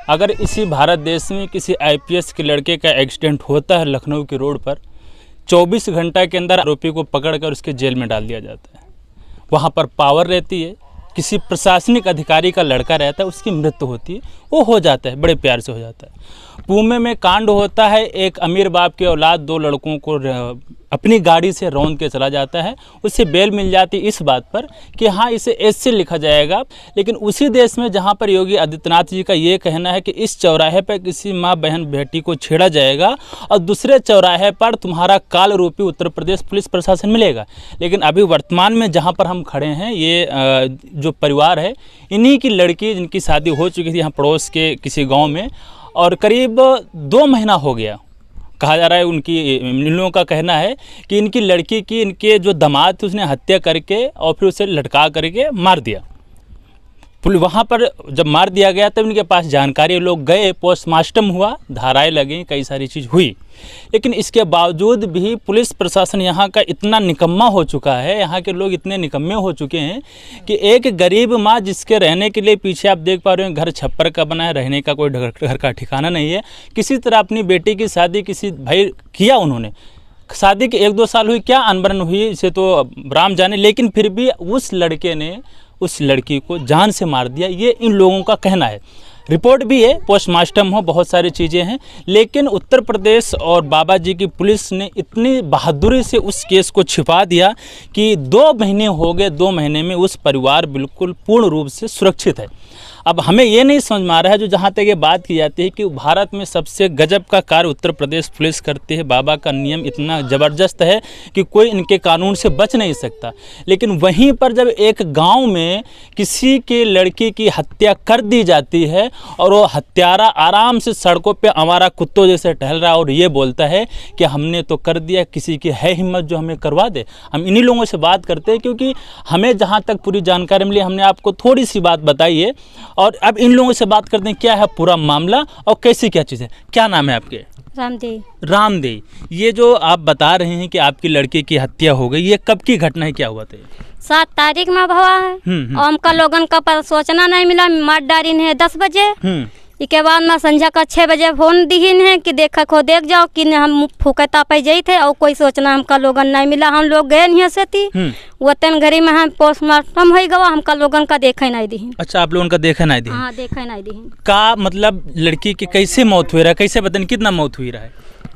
अगर इसी भारत देश में किसी आईपीएस के लड़के का एक्सीडेंट होता है लखनऊ के रोड पर, 24 घंटा के अंदर आरोपी को पकड़कर उसके जेल में डाल दिया जाता है। वहाँ पर पावर रहती है, किसी प्रशासनिक अधिकारी का लड़का रहता है, उसकी मृत्यु होती है, वो हो जाता है, बड़े प्यार से हो जाता है। पुणे में कांड होता है, एक अमीर बाप के औलाद 2 लड़कों को अपनी गाड़ी से रौंद के चला जाता है, उससे बेल मिल जाती इस बात पर कि हाँ इसे ऐसे लिखा जाएगा। लेकिन उसी देश में जहाँ पर योगी आदित्यनाथ जी का ये कहना है कि इस चौराहे पर किसी माँ बहन बेटी को छेड़ा जाएगा और दूसरे चौराहे पर तुम्हारा काल रूपी उत्तर प्रदेश पुलिस प्रशासन मिलेगा। लेकिन अभी वर्तमान में जहाँ पर हम खड़े हैं, ये जो परिवार है, इन्हीं की लड़की जिनकी शादी हो चुकी थी यहाँ पड़ोस के किसी गाँव में, और करीब 2 महीना हो गया कहा जा रहा है। इन लोगों का कहना है कि इनकी लड़की की इनके जो दामाद थे उसने हत्या करके और फिर उसे लटका करके मार दिया। पुलिस वहाँ पर जब मार दिया गया तब इनके पास जानकारी, लोग गए, पोस्टमार्टम हुआ, धाराएं लगी, कई सारी चीज़ हुई। लेकिन इसके बावजूद भी पुलिस प्रशासन यहाँ का इतना निकम्मा हो चुका है, यहाँ के लोग इतने निकम्मे हो चुके हैं कि एक गरीब माँ जिसके रहने के लिए पीछे आप देख पा रहे हैं घर छप्पर का बना है, रहने का कोई घर का ठिकाना नहीं है, किसी तरह अपनी बेटी की शादी किसी भाई किया उन्होंने। शादी के 1-2 साल हुई, क्या अनबन हुई इसे तो राम जाने, लेकिन फिर भी उस लड़के ने उस लड़की को जान से मार दिया, ये इन लोगों का कहना है। रिपोर्ट भी है, पोस्टमार्टम हो, बहुत सारी चीज़ें हैं, लेकिन उत्तर प्रदेश और बाबा जी की पुलिस ने इतनी बहादुरी से उस केस को छिपा दिया कि 2 महीने हो गए, 2 महीने में उस परिवार बिल्कुल पूर्ण रूप से सुरक्षित है। अब हमें ये नहीं समझ में आ रहा है, जो जहाँ तक ये बात की जाती है कि भारत में सबसे गजब का कार्य उत्तर प्रदेश पुलिस करती है, बाबा का नियम इतना ज़बरदस्त है कि कोई इनके कानून से बच नहीं सकता। लेकिन वहीं पर जब एक गांव में किसी के लड़की की हत्या कर दी जाती है और वो हत्यारा आराम से सड़कों पे आवारा कुत्तों जैसे टहल रहा है और ये बोलता है कि हमने तो कर दिया, किसी की है हिम्मत जो हमें करवा दे। हम इन्हीं लोगों से बात करते हैं क्योंकि हमें जहाँ तक पूरी जानकारी मिली, हमने आपको थोड़ी सी बात बताई है, और अब इन लोगों से बात करते हैं क्या है पूरा मामला और कैसी क्या चीज़ है। क्या नाम है आपके? रामदेव। ये जो आप बता रहे हैं कि आपकी लड़की की हत्या हो गई, ये कब की घटना है, क्या हुआ था? 7 तारीख में हुआ है। और हमका लोगन का पर सोचना नहीं मिला, मार डारिन है 10 बजे। इसके बाद में संझा का 6 बजे फोन दीन है कि देख जाओ कि हम फूके तापे जाई थे, और कोई सोचना हमका लोगन नहीं मिला। हम लोग गए नहीं से थी वतन घरी में, हम पोस्टमार्टम हो गवा, हमका लोगन का देखे नहीं दी। अच्छा, आप लोगन का देखे नहीं दी? हाँ, देखे नहीं दी। का मतलब लड़की की कैसे मौत हुई रहा है, कैसे बताएं कितना मौत हुई रहा है?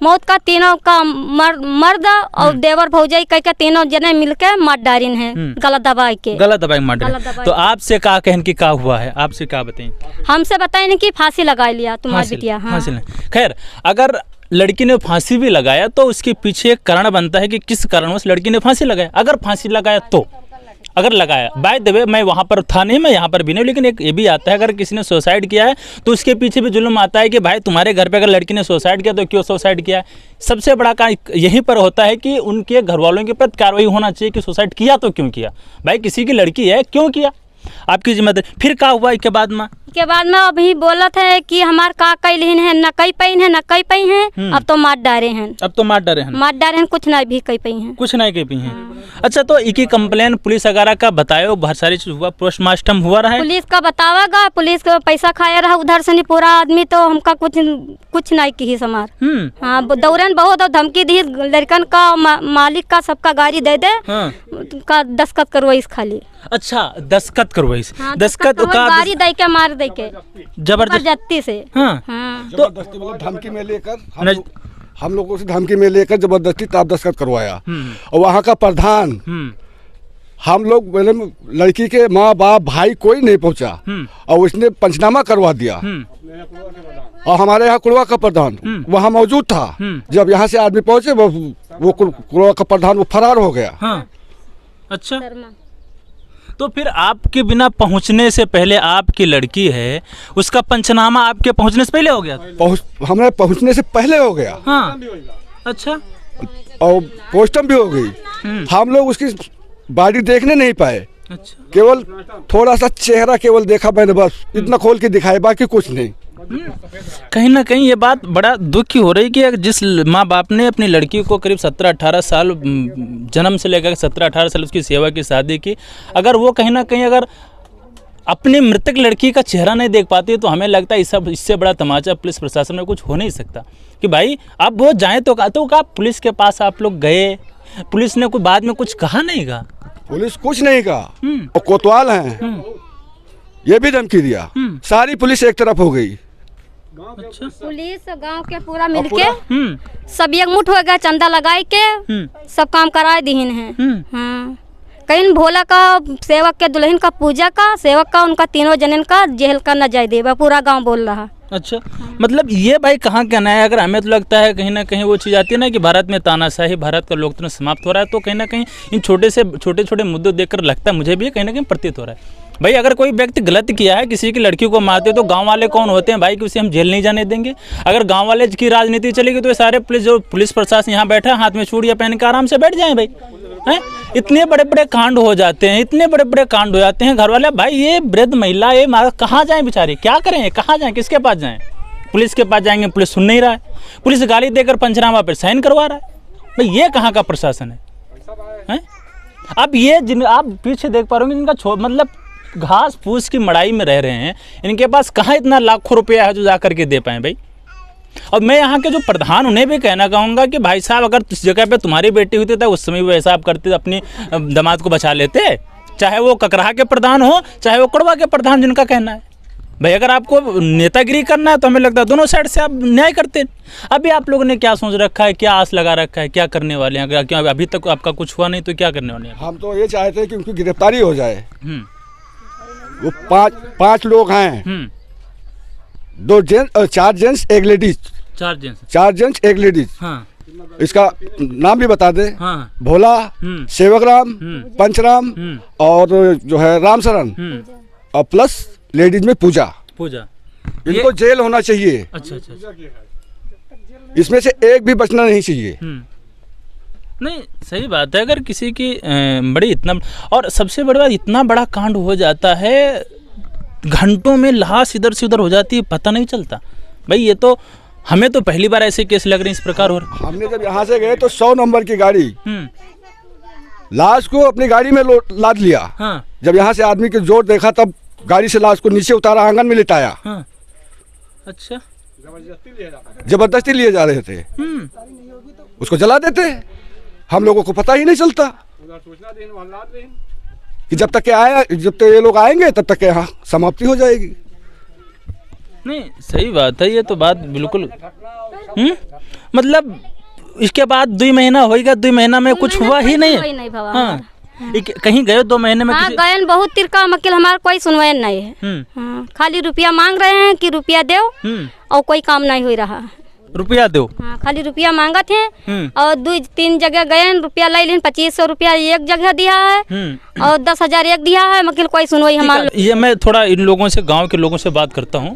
मौत का तीनों का मर्द और देवर भौजाई कह के तीनों जने मिलके मार डारिन है, गलत दवाई मार डारिन। तो आपसे क्या कहन की क्या हुआ है, आपसे क्या बताएं? हमसे बताएं कि फांसी लगा लिया तुम्हारी बिटिया। हाँ। खैर, अगर लड़की ने फांसी भी लगाया तो उसके पीछे एक कारण बनता है कि किस कारणवश लड़की ने फांसी लगाया। अगर फांसी लगाया तो, अगर लगाया, बाय द वे मैं वहाँ पर था नहीं, मैं यहाँ पर भी नहीं, लेकिन एक ये भी आता है अगर किसी ने सुसाइड किया है तो उसके पीछे भी जुल्म आता है कि भाई तुम्हारे घर पे अगर लड़की ने सुसाइड किया तो क्यों सुसाइड किया। सबसे बड़ा कारण यहीं पर होता है कि उनके घर वालों के प्रति कार्रवाई होना चाहिए कि सुसाइड किया तो क्यों किया, भाई किसी की लड़की है क्यों किया, आपकी जिम्मेदारी। फिर क्या हुआ इसके बाद में अभी बोला था कि हमार का कैलिन है, न कई पैन है, न कई पई है, अब तो मार डारे हैं, कुछ नहीं भी कई पई हैं, कुछ नहीं कई पई हैं। अच्छा, तो इनकी कंप्लेन पुलिस वगैरह का बतायो, बहुत सारी चीज हुआ, पोस्टमार्टम हुआ रहा है, पुलिस का बतावागा, पुलिस का पैसा खाया रहा उधर से नहीं पूरा आदमी, तो हमका कुछ नहीं की समार। हाँ, दौरान बहुत धमकी दी, लड़कन का मालिक का सबका गाड़ी दे दे का दस्खत करवाइस खाली। अच्छा, दस्खत करवाइस। दस्खत का गाड़ी दे के मार दे के जबरदस्ती से। तो धमकी में लेकर हम लोगों से धमकी में लेकर जबरदस्ती ताब दस्खत करवाया, और वहाँ का प्रधान, हम लोग लड़की के माँ बाप भाई कोई नहीं पहुँचा, और उसने पंचनामा करवा दिया। और हमारे यहाँ कुड़वा का प्रधान वहाँ मौजूद था, जब यहाँ से आदमी पहुँचे वो कुड़वा का प्रधान वो फरार हो गया। अच्छा, तो फिर आपके बिना पहुंचने से पहले आपकी लड़की है, उसका पंचनामा आपके पहुंचने से पहले हो गया? हमारे पहुंचने से पहले हो गया। हाँ। अच्छा, और पोस्टम भी हो गई। हम लोग उसकी बॉडी देखने नहीं पाए। अच्छा, केवल थोड़ा सा चेहरा केवल देखा मैंने, बस इतना खोल के दिखाया, बाकी कुछ नहीं। कहीं ना कहीं ये बात बड़ा दुख की हो रही कि जिस माँ बाप ने अपनी लड़की को करीब 17-18 साल जन्म से लेकर 17-18 साल उसकी सेवा की शादी की, अगर वो कहीं ना कहीं अगर अपनी मृतक लड़की का चेहरा नहीं देख पाती है, तो हमें लगता है इससे बड़ा तमाचा पुलिस प्रशासन में कुछ हो नहीं सकता कि भाई अब वो जाएँ तो कहा पुलिस के पास आप लोग गए, पुलिस ने कोई बाद में कुछ कहा नहीं कहा? पुलिस कुछ नहीं कहा, और कोतवाल हैं ये भी धमकी दिया। सारी पुलिस एक तरफ हो गई। अच्छा। पुलिस गांव के पूरा मिलके सब एक मुठ हो गया, चंदा लगाए के सब काम कराए दीन है। हाँ, कहीं भोला का सेवक के दुल्हन का पूजा का सेवक का उनका तीनों जनन का जेल का न जाए देवा, पूरा गांव बोल रहा। अच्छा, मतलब ये भाई कहाँ कहना है? अगर हमें तो लगता है कहीं ना कहीं वो चीज़ आती है ना कि भारत में तानाशाही, भारत का लोकतंत्र समाप्त हो रहा है, तो कहीं ना कहीं इन छोटे मुद्दों देखकर लगता है मुझे भी कहीं ना कहीं प्रतीत हो रहा है भाई अगर कोई व्यक्ति गलत किया है, किसी की लड़की को मारते तो गांव वाले कौन होते हैं भाई कि उसे हम जेल नहीं जाने देंगे? अगर गांव वाले की राजनीति चलेगी तो ये सारे पुलिस प्रशासन यहाँ बैठा है, हाथ में चूड़ियाँ पहन के आराम से बैठ जाएं भाई। हैं, इतने बड़े बड़े कांड हो जाते हैं, इतने बड़े बड़े कांड हो जाते हैं। घर वाले भाई ये वृद्ध महिला ये कहाँ जाएँ बेचारे, क्या करें, कहाँ जाएँ, किसके पास जाएँ? पुलिस के पास जाएंगे, पुलिस सुन नहीं रहा है, पुलिस गाली देकर पंचनामा पर साइन करवा रहा है। भाई ये कहाँ का प्रशासन है? अब ये जिन आप पीछे देख पा रहे होंगे जिनका मतलब घास फूस की मड़ाई में रह रहे हैं, इनके पास कहाँ इतना लाखों रुपया है जो जा करके दे पाएँ भाई। और मैं यहाँ के जो प्रधान उन्हें भी कहना चाहूँगा कि भाई साहब अगर इस जगह पे तुम्हारी बेटी होती था उस समय वो ऐसा आप करते, अपनी दामाद को बचा लेते, चाहे वो ककराहा के प्रधान हो चाहे वो कड़वा के प्रधान, जिनका कहना है भाई अगर आपको नेतागिरी करना है तो हमें लगता है दोनों साइड से आप न्याय करते। अभी आप लोगों ने क्या सोच रखा है, क्या आस लगा रखा है, क्या करने वाले हैं? क्यों अभी तक आपका कुछ हुआ नहीं तो क्या करने वाले हैं? हम तो ये चाहते हैं कि उनकी गिरफ्तारी हो जाए। वो पांच लोग हैं, 2 जेंट्स और 4 जेंट्स एक लेडीज। 4 जेंट्स एक लेडीज। हाँ। इसका नाम भी बता दे। हाँ। भोला, सेवक राम, पंचराम और जो है राम शरण, और प्लस लेडीज में पूजा। इनको जेल होना चाहिए। अच्छा। इसमें से एक भी बचना नहीं चाहिए। नहीं, सही बात है। अगर किसी की बड़ी इतना, और सबसे बड़ी बात इतना बड़ा कांड हो जाता है, घंटों में लाश इधर से उधर हो जाती है, पता नहीं चलता भाई। ये तो हमें तो पहली बार ऐसे केस लग रहे हैं इस प्रकार हो रहे। हमने जब यहाँ से गए तो 100 नंबर की गाड़ी लाश को अपनी गाड़ी में लाद लिया। हाँ। जब यहाँ से आदमी के जोर देखा तब गाड़ी से लाश को नीचे उतारा, आंगन में लिटाया। हाँ। अच्छा, जबरदस्ती लिए जा रहे थे, उसको जला देते, हम लोगों को पता ही नहीं चलता कि जब तक ये लोग आएंगे तब तक यहाँ समाप्ति हो जाएगी। नहीं, सही बात है, ये तो बात बिल्कुल। मतलब इसके बाद 2 महीना होएगा, 2 महीना में कुछ हुआ ही नहीं। हाँ। कहीं गए 2 महीने में? हाँ, गए बहुत तिरका वकील, हमारा कोई सुनवाई नहीं है। हाँ, खाली रुपया मांग रहे हैं कि रुपया दो, और कोई काम नहीं हो रहा। रुपया दो? हाँ, खाली रुपया मांगा थे, और 2-3 जगह गए, रुपया ले लें, 2500 रुपया एक जगह दिया है और 10,000 एक दिया है, वकील कोई सुनवाई हमारे। ये मैं थोड़ा इन लोगों से, गांव के लोगों से बात करता हूँ।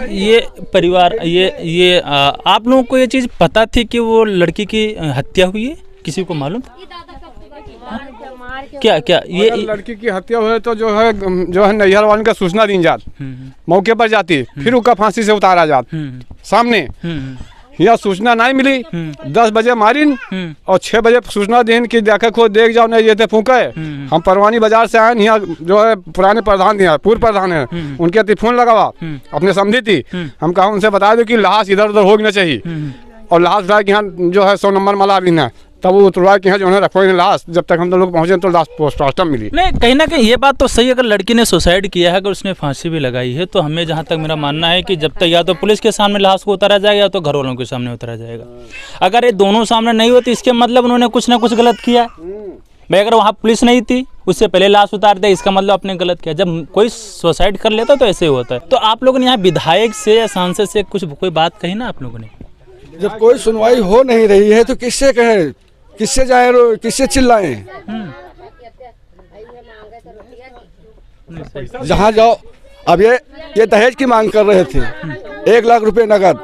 ये परिवार, ये आप लोगों को ये चीज़ पता थी कि वो लड़की की हत्या हुई है? किसी को मालूम था? क्या ये लड़की की हत्या हुई तो जो है नैहर वाले का सूचना दी जात, मौके पर जाती, फिर उसका फांसी से उतारा जात सामने। यहाँ सूचना नहीं मिली, 10 बजे मारिन और 6 बजे सूचना दिन की देखे खुद देख जाओ नहीं ये थे फूके। हम परवानी बाजार से आए, यहाँ जो है पुराने प्रधान थे, पूर्व प्रधान है, उनके फोन लगावा, अपने समझी थी। हम कहा उनसे बता दो कि लाश इधर उधर होगी ना चाहिए, और लाश उठा के यहाँ जो है 100 नंबर माला लेना, तब वो उतरवा के यहाँ जो है रखो लाश, जब तक हम लोग पहुँचे तो लाश पोस्टमार्टम मिली। नहीं, कहीं ना कहीं ये बात तो सही, अगर लड़की ने सुसाइड किया है, अगर उसने फांसी भी लगाई है, तो हमें जहाँ तक मेरा मानना है कि जब तक या तो पुलिस के सामने लाश को उतारा जाएगा या तो घर वालों के सामने उतारा जाएगा। अगर ये दोनों सामने नहीं होती, इसके मतलब उन्होंने कुछ ना कुछ गलत किया भाई। अगर वहाँ पुलिस नहीं थी, उससे पहले लाश उतार दे, इसका मतलब आपने गलत किया। जब कोई सुसाइड कर लेता तो ऐसे ही होता है। तो आप लोगों ने यहाँ विधायक से या सांसद से कोई बात कही ना आप लोगों ने? जब कोई सुनवाई हो नहीं रही है तो किससे कहे, किससे जाए, किससे चिल्लाएं? जहाँ जाओ, अब ये दहेज की मांग कर रहे थे, 1 लाख रुपए नगद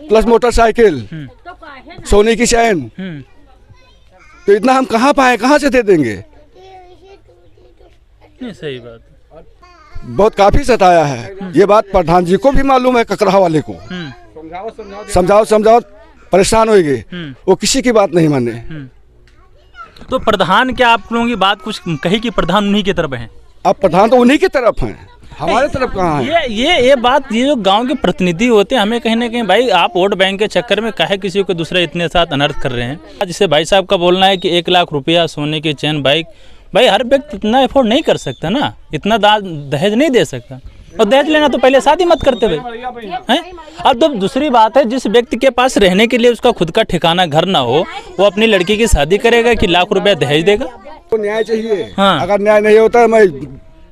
प्लस मोटरसाइकिल, सोने की चैन, तो इतना हम कहाँ पाए, कहाँ से दे देंगे? सही बात, बहुत काफी सताया है। ये बात प्रधान जी को भी मालूम है, ककराहा वाले को। समझाओ परेशान होएंगे, वो किसी की बात नहीं माने। तो प्रधान क्या आप लोगों की बात कुछ कही कि प्रधान उन्हीं की तरफ है? अब प्रधान तो उन्हीं की तरफ हैं, हमारे तरफ कहाँ है? ये बात, ये जो गांव के प्रतिनिधि होते हैं, हमें कहीं ना कहीं भाई आप वोट बैंक के चक्कर में काहे किसी को दूसरे इतने साथ अनर्थ कर रहे हैं। जैसे भाई साहब का बोलना है कि 1 लाख रुपया सोने की चैन बाइक, भाई हर व्यक्ति इतना अफोर्ड नहीं कर सकता ना, इतना दहेज नहीं दे सकता। और दहेज लेना तो पहले शादी मत करते भाई हैं। और तो दूसरी बात है, जिस व्यक्ति के पास रहने के लिए उसका खुद का ठिकाना घर ना हो, वो अपनी लड़की की शादी करेगा कि लाख रुपया दहेज देगा? तो न्याय चाहिए। हाँ। अगर न्याय नहीं होता है, मैं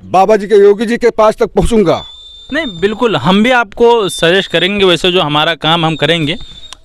बाबा जी के, योगी जी के पास तक पहुंचूंगा। नहीं बिल्कुल, हम भी आपको सजेस्ट करेंगे, वैसे जो हमारा काम हम करेंगे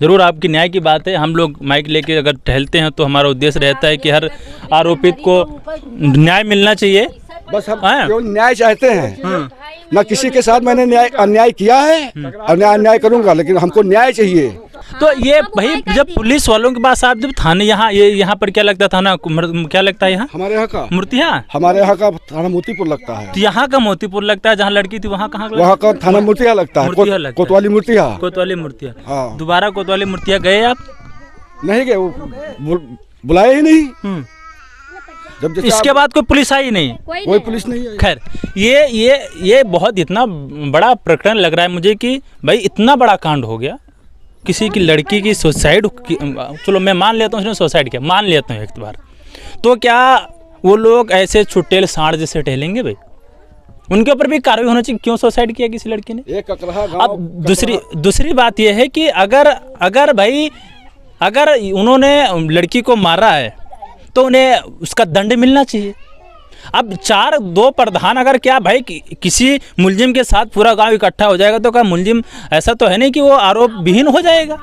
ज़रूर। आपकी न्याय की बात है, हम लोग माइक लेके अगर टहलते हैं तो हमारा उद्देश्य रहता है कि हर आरोपित को न्याय मिलना चाहिए। बस हम क्यों न्याय चाहते हैं, न किसी के साथ मैंने अन्याय किया है और अन्याय करूंगा, लेकिन हमको न्याय चाहिए। तो ये भाई जब पुलिस वालों के पास आप जब थाने, यहाँ पर क्या लगता थाना, क्या लगता है यहाँ? हमारे यहाँ का मूर्तिया, हमारे यहाँ का थाना मोतीपुर लगता है। तो यहाँ का मोतीपुर लगता है, जहाँ लड़की थी वहाँ कहाँ? वहाँ का थाना मूर्तिया लगता है, कोतवाली मूर्तिया। कोतवाली मूर्तिया। हाँ। दोबारा कोतवाली मूर्तिया गए आप? नहीं गए, वो बुलाए ही नहीं। जब इसके बाद कोई पुलिस आई नहीं? कोई पुलिस नहीं आई। खैर, ये बहुत इतना बड़ा प्रकरण लग रहा है मुझे कि भाई इतना बड़ा कांड हो गया, किसी की लड़की की सुसाइड, चलो मैं मान लेता हूँ उसने सुसाइड किया, मान लेता हूँ एक बार, तो क्या वो लोग ऐसे छुट्टेल सांड जैसे टहलेंगे भाई? उनके ऊपर भी कार्रवाई होना चाहिए, क्यों सुसाइड किया किसी लड़की ने? अब दूसरी बात यह है कि अगर उन्होंने लड़की को मारा है तो उन्हें उसका दंड मिलना चाहिए। अब 2 प्रधान अगर क्या भाई किसी मुलजिम के साथ पूरा गांव इकट्ठा हो जाएगा तो क्या मुलजिम, ऐसा तो है नहीं कि वो आरोप विहीन हो जाएगा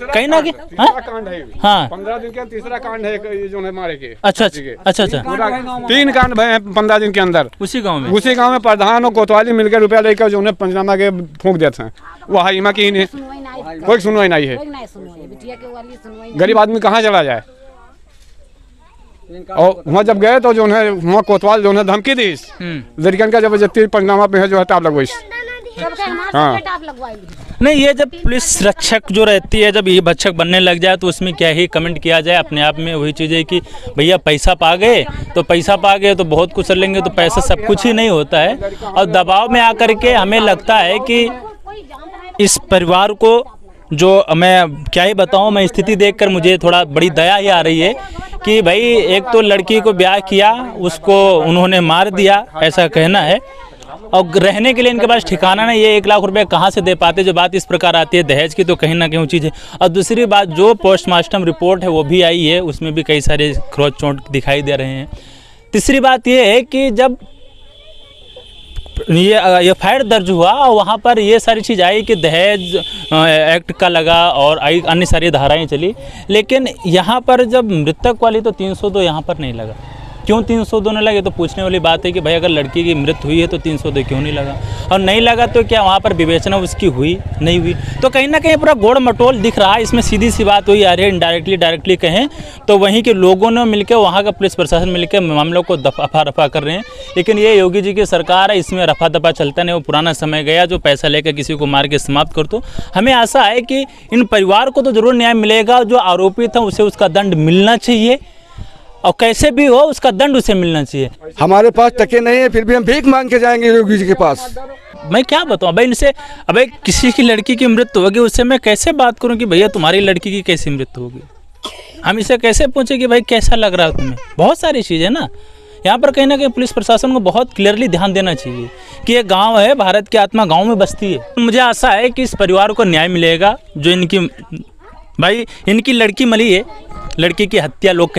कहीं ना कहीं? हाँ, 15 दिन का तीसरा कांड है जो है मारे के। अच्छा, 3 कांड भय 15 दिन के अंदर उसी गांव में प्रधान और कोतवाली मिलकर रुपया लेकर जो है पंचनामा के फूंक देते हैं। वो हाइमा की कोई सुनवाई नहीं है, गरीब आदमी कहाँ चला जाए। और वहाँ जब गए तो जो है वहाँ कोतवाल जो है धमकी दी लड़कियन का, जबरदस्ती पंचनामा पे है जो है टाप लगवाई। हाँ। नहीं, ये जब पुलिस रक्षक जो रहती है, जब ये भक्षक बनने लग जाए तो उसमें क्या ही कमेंट किया जाए। अपने आप में वही चीज़ है कि भैया पैसा पा गए तो बहुत कुछ कर लेंगे, तो पैसा सब कुछ ही नहीं होता है। और दबाव में आकर के हमें लगता है कि इस परिवार को, जो मैं क्या ही बताऊं, मैं स्थिति देखकर मुझे थोड़ा बड़ी दया ही आ रही है कि भाई एक तो लड़की को ब्याह किया, उसको उन्होंने मार दिया, ऐसा कहना है, और रहने के लिए इनके पास ठिकाना नहीं। ये 1 लाख रुपए कहाँ से दे पाते? जो बात इस प्रकार आती है दहेज की, तो कहीं ना कहीं चीज़ है। और दूसरी बात, जो पोस्टमार्टम रिपोर्ट है वो भी आई है, उसमें भी कई सारे खरोच चोट दिखाई दे रहे हैं। तीसरी बात ये है कि जब ये एफआईआर दर्ज हुआ और वहाँ पर ये सारी चीज़ आई कि दहेज एक्ट का लगा और अन्य सारी धाराएं चली, लेकिन यहाँ पर जब मृतक वाली तो 302 यहाँ पर नहीं लगा। क्यों 302 नहीं लगे? तो पूछने वाली बात है कि भाई अगर लड़की की मृत्यु हुई है तो 302 क्यों नहीं लगा? और नहीं लगा तो क्या वहाँ पर विवेचना उसकी हुई नहीं हुई? तो कहीं ना कहीं पूरा गोड़ मटोल दिख रहा है। इसमें सीधी सी बात हुई आ रही है, इनडायरेक्टली डायरेक्टली कहें तो वहीं के लोगों ने मिलकर, वहाँ का पुलिस प्रशासन मिलकर मामलों को दफा रफा कर रहे हैं। लेकिन ये योगी जी की सरकार है, इसमें रफा दफा चलता नहीं। वो पुराना समय गया जो पैसा लेकर किसी को मार के समाप्त कर दो। हमें आशा है कि इन परिवार को तो जरूर न्याय मिलेगा, जो आरोपी था उसे उसका दंड मिलना चाहिए, और कैसे भी हो उसका दंड उसे मिलना चाहिए। हमारे पास टके नहीं है, फिर भी हम भीख मांग के जाएंगे योगी जी के पास। मैं क्या बताऊं भाई इनसे? अबे किसी की लड़की की मृत्यु होगी, उससे मैं कैसे बात करूं कि भैया तुम्हारी लड़की की कैसी मृत्यु होगी? हम इसे कैसे पूछे कि भाई कैसा लग रहा है तुम्हें? बहुत सारी चीज़ें ना यहाँ पर कहीं ना कहीं पुलिस प्रशासन को बहुत क्लियरली ध्यान देना चाहिए कि ये गांव है, भारत की आत्मा गांव में बसती है। मुझे आशा है कि इस परिवार को न्याय मिलेगा। जो इनकी लड़की मरी है, लड़की की हत्या लोग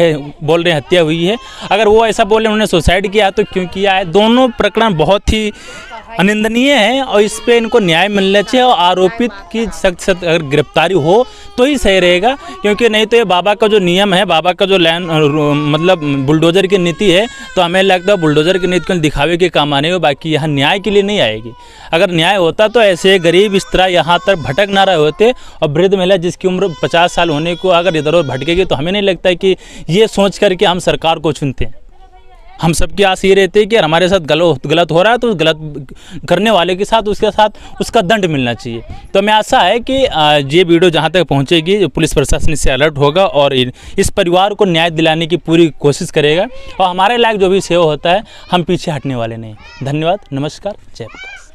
बोल रहे हैं हत्या हुई है। अगर वो ऐसा बोल रहे हैं उन्होंने सुसाइड किया तो क्यों किया है? दोनों प्रकरण बहुत ही अनिंदनीय है और इस पे इनको न्याय मिलना चाहिए। और आरोपित की सख्त अगर गिरफ्तारी हो तो ही सही रहेगा, क्योंकि नहीं तो ये बाबा का जो नियम है, बाबा का जो मतलब बुलडोजर की नीति है, तो हमें लगता है बुलडोजर की नीति को दिखावे के काम आने हो, बाकी यहाँ न्याय के लिए नहीं आएगी। अगर न्याय होता तो ऐसे गरीब इस तरह यहाँ तक भटक ना रहे होते। और वृद्ध महिला जिसकी उम्र 50 साल होने को अगर इधर उधर भटकेगी तो हमें नहीं लगता है कि ये सोच करके हम सरकार को चुनते हैं। हम सबकी आस ये रहती है कि हमारे साथ गलत हो रहा है तो गलत करने वाले के साथ उसका दंड मिलना चाहिए। तो हमें आशा है कि ये वीडियो जहाँ तक पहुँचेगी पुलिस प्रशासन इससे अलर्ट होगा और इस परिवार को न्याय दिलाने की पूरी कोशिश करेगा और हमारे लायक जो भी सेवा होता है हम पीछे हटने वाले नहीं। धन्यवाद, नमस्कार, जय प्रकाश।